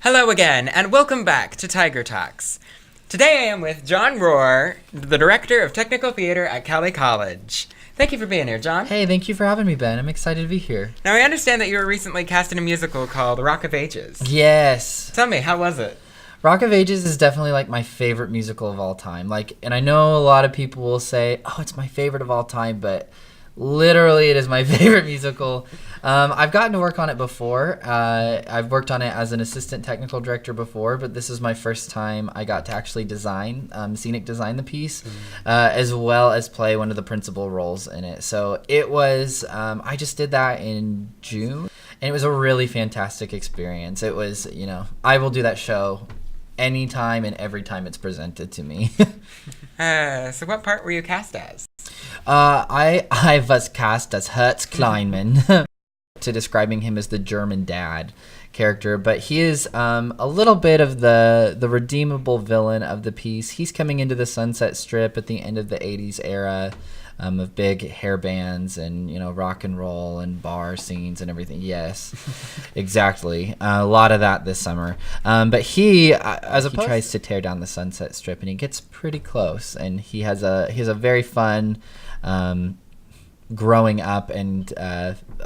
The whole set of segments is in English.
Hello again, and welcome back to Tiger Talks. Today I am with John Rohr, the Director of Technical Theater at Cowley College. Thank you for being here, John. Hey, thank you for having me, Ben. I'm excited to be here. Now, I understand that you were recently cast in a musical called Rock of Ages. Yes. Tell me, how was it? Rock of Ages is definitely like my favorite musical of all time. And I know a lot of people will say, oh, it's my favorite of all time, but literally it is my favorite musical. I've gotten to work on it before. I've worked on it as an assistant technical director before, but this is my first time I got to actually scenic design the piece, as well as play one of the principal roles in it. So it was, I just did that in June, and it was a really fantastic experience. It was, I will do that show anytime and every time it's presented to me. So what part were you cast as? I was cast as Hertz Kleinman, to describing him as the German dad character, but he is a little bit of the redeemable villain of the piece. He's coming into the Sunset Strip at the end of the 80s era of big hair bands and, rock and roll and bar scenes and everything. Yes, exactly. A lot of that this summer. But he tries to tear down the Sunset Strip, and he gets pretty close, and he has a very fun growing up and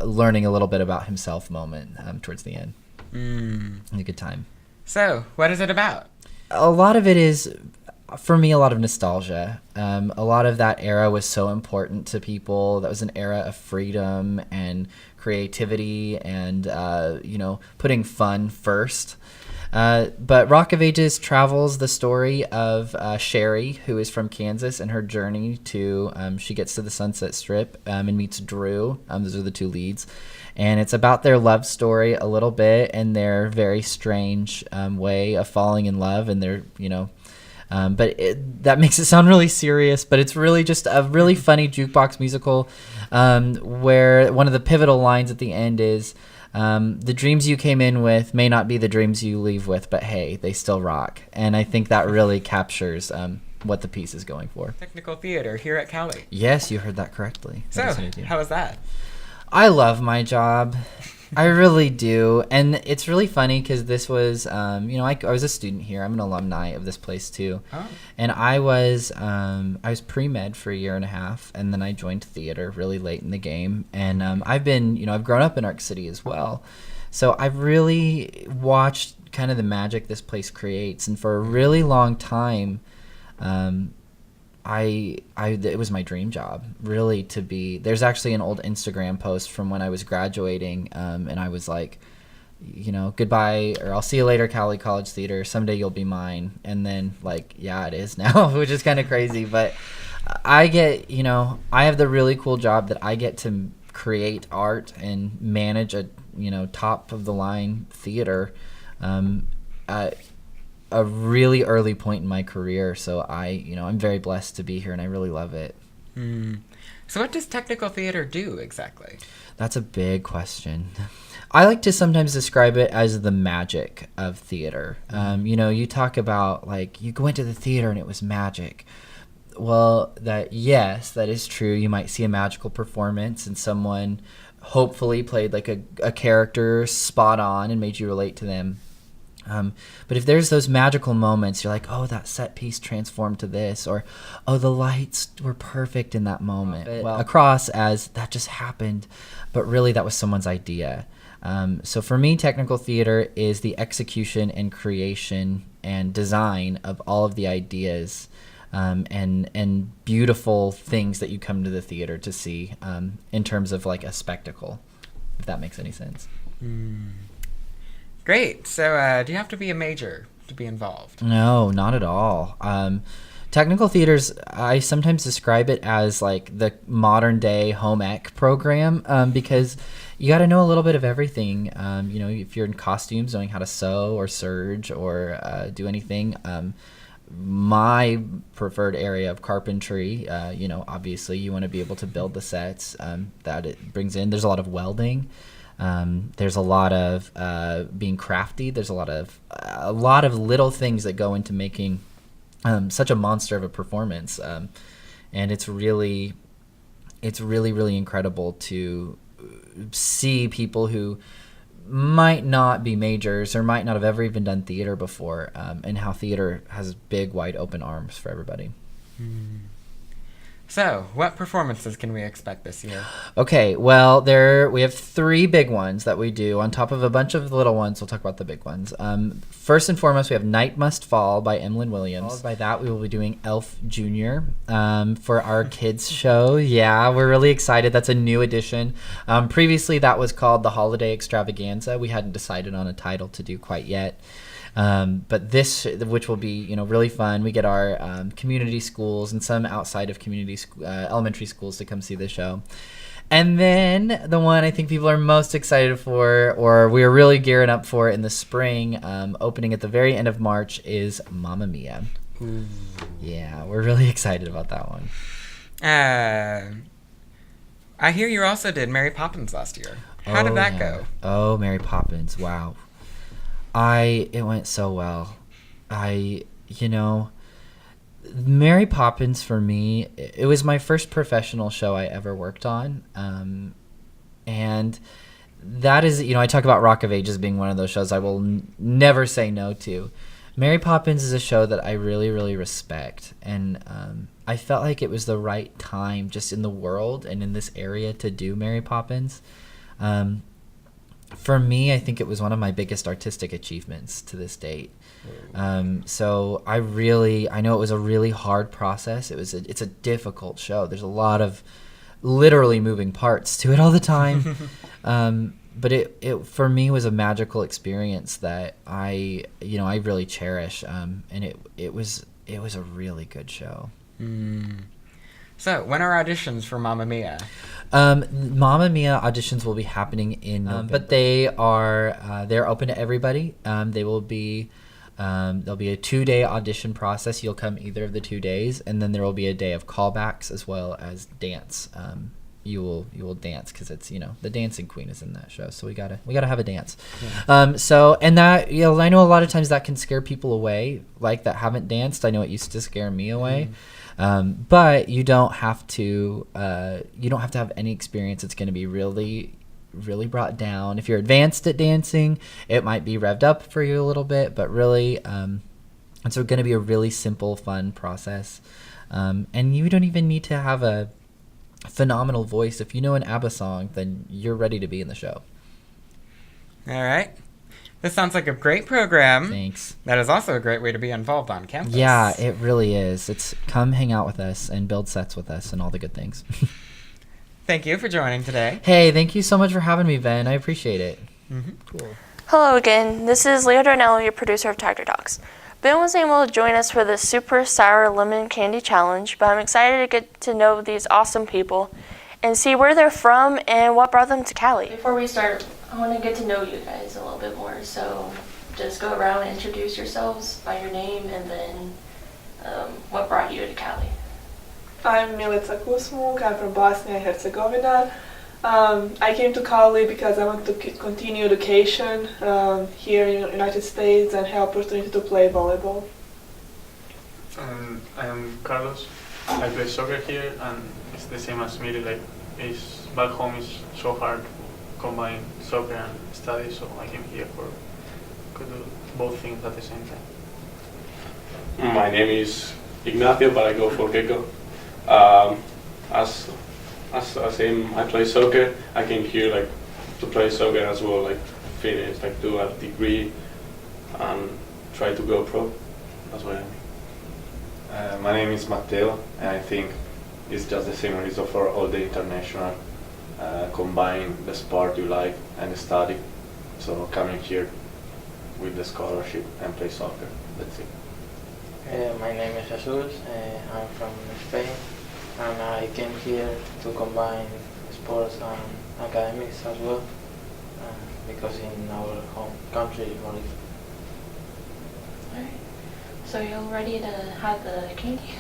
learning a little bit about himself moment towards the end. A good time. So, what is it about? A lot of it is, for me, a lot of nostalgia. A lot of that era was so important to people. That was an era of freedom and creativity and, putting fun first. But Rock of Ages travels the story of Sherry, who is from Kansas, and her journey to, she gets to the Sunset Strip and meets Drew. Those are the two leads. And it's about their love story a little bit and their very strange way of falling in love. And their, that makes it sound really serious, but it's really just a really funny jukebox musical where one of the pivotal lines at the end is, the dreams you came in with may not be the dreams you leave with, but hey, they still rock. And I think that really captures what the piece is going for. Technical theater here at Cowley. Yes, you heard that correctly. So, how was that? I love my job. I really do. And it's really funny because this was, I was a student here. I'm an alumni of this place too. Oh. And I was pre-med for a year and a half, and then I joined theater really late in the game. And I've grown up in Arc City as well. So I've really watched kind of the magic this place creates. And for a really long time, it was my dream job, really, to be. There's actually an old Instagram post from when I was graduating, and I was like, goodbye, or I'll see you later, Cowley College Theater. Someday you'll be mine. And then, it is now, which is kind of crazy. But I have the really cool job that I get to create art and manage a, top of the line theater. A really early point in my career, so I'm very blessed to be here, and I really love it. So what does technical theater do exactly? That's a big question. I like to sometimes describe it as the magic of theater. You talk about you go into the theater and it was magic. Well, that is true. You might see a magical performance and someone hopefully played a character spot on and made you relate to them. But if there's those magical moments, you're like, oh, that set piece transformed to this, or, oh, the lights were perfect in that moment. Across as that just happened, but really that was someone's idea. So for me, technical theater is the execution and creation and design of all of the ideas and beautiful things that you come to the theater to see in terms of a spectacle, if that makes any sense. Great. So do you have to be a major to be involved? No, not at all. Technical theaters, I sometimes describe it as the modern day home ec program because you got to know a little bit of everything. If you're in costumes, knowing how to sew or serge or do anything. My preferred area of carpentry, obviously you want to be able to build the sets that it brings in. There's a lot of welding. There's a lot of being crafty. There's a lot of little things that go into making such a monster of a performance, and it's really incredible to see people who might not be majors or might not have ever even done theater before, and how theater has big, wide open arms for everybody. So, what performances can we expect this year? Okay, well, we have 3 big ones that we do on top of a bunch of little ones. We'll talk about the big ones. First and foremost, we have Night Must Fall by Emlyn Williams. Followed by that, we will be doing Elf Jr. For our kids show. Yeah, we're really excited. That's a new addition. Previously, that was called the Holiday Extravaganza. We hadn't decided on a title to do quite yet. But this, which will be, really fun. We get our community schools and some outside of community elementary schools to come see the show. And then the one I think people are most excited for, or we're really gearing up for in the spring, opening at the very end of March, is Mamma Mia. Ooh. Yeah, we're really excited about that one. I hear you also did Mary Poppins last year. How did that go? Oh, Mary Poppins. Wow. It went so well. Mary Poppins for me, it was my first professional show I ever worked on. And that is, I talk about Rock of Ages being one of those shows I will never say no to. Mary Poppins is a show that I really, really respect. And I felt like it was the right time just in the world and in this area to do Mary Poppins. For me, I think it was one of my biggest artistic achievements to this date. So I know it was a really hard process. It's a difficult show. There's a lot of literally moving parts to it all the time. But it for me was a magical experience that I really cherish. And it was a really good show. So, when are auditions for Mamma Mia? Mamma Mia auditions will be happening in November. But they're open to everybody. There'll be a 2-day audition process. You'll come either of the 2 days, and then there will be a day of callbacks as well as dance. You will dance because it's the dancing queen is in that show, so we gotta have a dance. Yeah. And that I know a lot of times that can scare people away, like that haven't danced. I know it used to scare me away. But you don't have to have any experience. It's going to be really, really brought down. If you're advanced at dancing, it might be revved up for you a little bit, but really, it's going to be a really simple, fun process. And you don't even need to have a phenomenal voice. If you know an ABBA song, then you're ready to be in the show. All right. This sounds like a great program. Thanks. That is also a great way to be involved on campus. Yeah, it really is. It's come hang out with us and build sets with us and all the good things. Thank you for joining today. Hey, thank you so much for having me, Ben. I appreciate it. Cool. Hello again. This is Leah Darnell, your producer of Tiger Talks. Ben was able to join us for the Super Sour Lemon Candy Challenge, but I'm excited to get to know these awesome people and see where they're from and what brought them to Cowley. Before we start, I want to get to know you guys a little bit more, so just go around and introduce yourselves by your name and then what brought you to Cowley. I'm Milica Kusmuk, I'm from Bosnia and Herzegovina. I came to Cowley because I want to continue education here in the United States and have opportunity to play volleyball. I am Carlos. I play soccer here, and it's the same as me. Back home is so hard to combine soccer and study, so I came here could do both things at the same time. My name is Ignacio, but I go for Gecko. As I play soccer, I came here to play soccer as well, finish, do a degree and try to go pro. That's what I mean. My name is Matteo, and I think it's just the same reason for all the international, combine the sport you like and the study. So coming here with the scholarship and play soccer, that's it. My name is Jesus, I'm from Spain, and I came here to combine sports and academics as well, because in our home country it's more difficult. Alright, so you're ready to have the candy?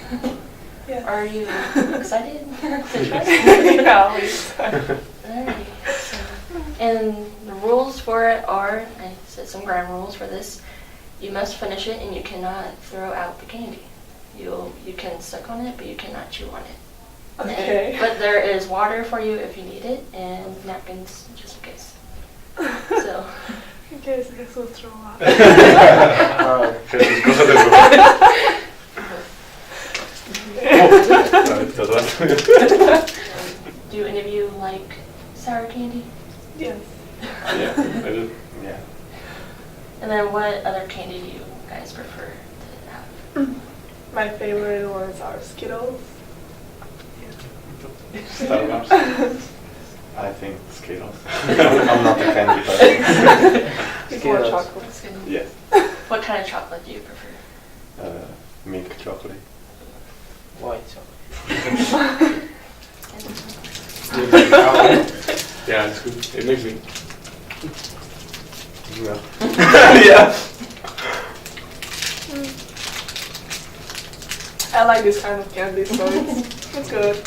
Yeah. Are you excited to try? Yeah, Alright, so, and the rules for it are, I said some ground rules for this. You must finish it and you cannot throw out the candy. You can suck on it, but you cannot chew on it. Okay. But there is water for you if you need it, and napkins just in case. So. In case Jesús throw up. Jesús, cosas de Do any of you like sour candy? Yes. Yeah, I do. Yeah. And then what other candy do you guys prefer to have? My favorite ones are Skittles. Starbucks. I think Skittles. I'm not a candy person. More Skittles. chocolate. Yes. What kind of chocolate do you prefer? Milk chocolate. White chocolate. Yeah, it's good. It makes me. Yeah. Yeah. I like this kind of candy, so it's good.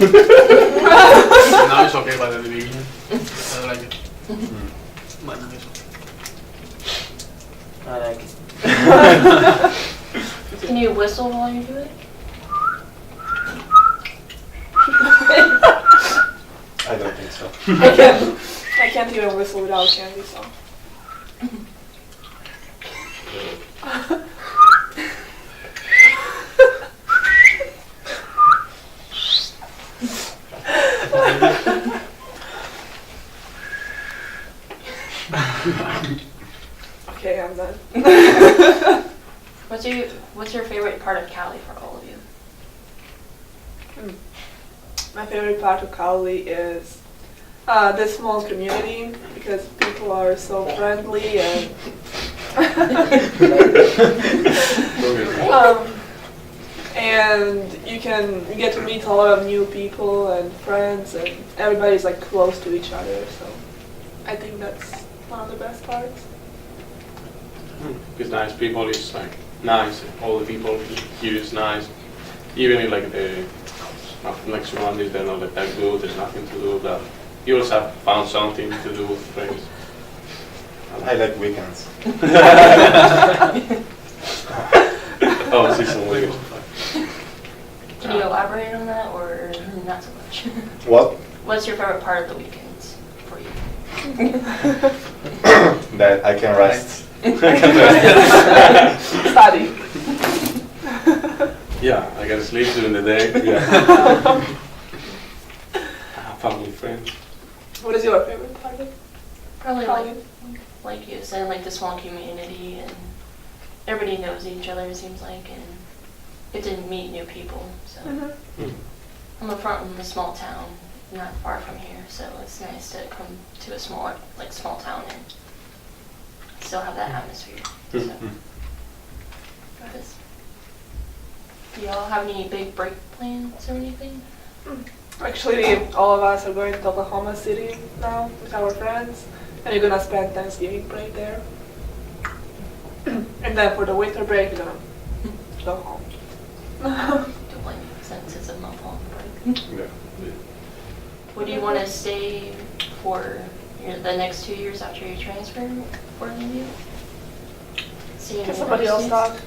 Now it's okay, but at the beginning, I don't like it. But now it's okay. I like it. Can you whistle while you do it? I don't think so. I can't even whistle without candy, so. Okay, I'm done. What's your favorite part of Cowley for all of you? My favorite part of Cowley is the small community, because people are so friendly and and you get to meet a lot of new people and friends, and everybody's like close to each other. So I think that's one of the best parts. It's nice. People is like nice. All the people here is nice. Even if like the like surroundings, they're not like that good. There's nothing to do. But you also have found something to do with friends. I like weekends. Oh, season week. Can you elaborate on that, or not so much? What? What's your favorite part of the weekends for you? That I can rest. Study. Yeah, I can sleep during the day. Yeah. I have fun with friends. What is your favorite part of Probably Cowley? like you said, like the small community, and everybody knows each other, it seems like, and get to meet new people. So I'm from a small town, not far from here, so it's nice to come to a small town and still have that atmosphere. So. Do y'all have any big break plans or anything? Actually, all of us are going to Oklahoma City now with our friends, and we're gonna spend Thanksgiving break there. And then for the winter break, we're gonna go home. Don't blame me, since it's a month-long break. Yeah. Would you want to stay for the next 2 years after you transfer for an interview? Can somebody else talk?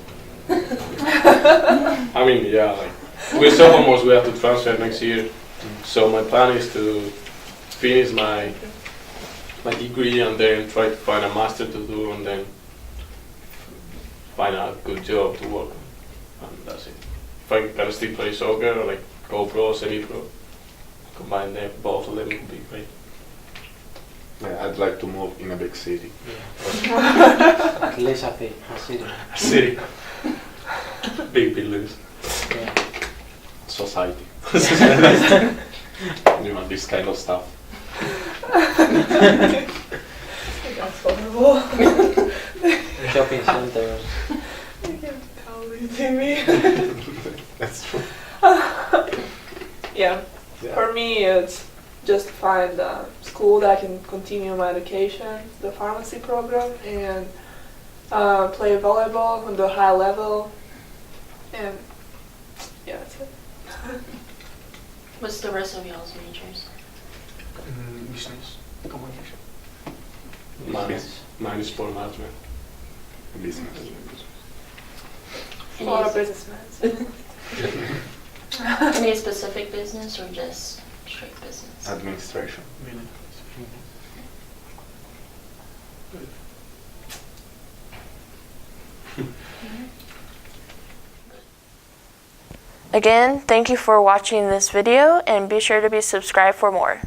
I mean, yeah, like we're sophomores, we have to transfer next year. So my plan is to finish my degree and then try to find a master to do, and then find a good job to work, and that's it. If I can still play soccer or like go pro, semi-pro, combine them, both of them would be great. Yeah, I'd like to move in a big city. At least a city. City. Big buildings. Yeah. Society. You know, this kind of stuff. That's horrible. Shopping centers. Cowley TV. That's true. Yeah. For me, it's just to find a school that I can continue my education, the pharmacy program, and play volleyball on the high level. And yeah, that's it. What's the rest of y'all's majors? Business, communication. Mine is sport management. Business. A lot of businessmen. Any specific business or just straight business? Administration. Again, thank you for watching this video and be sure to be subscribed for more.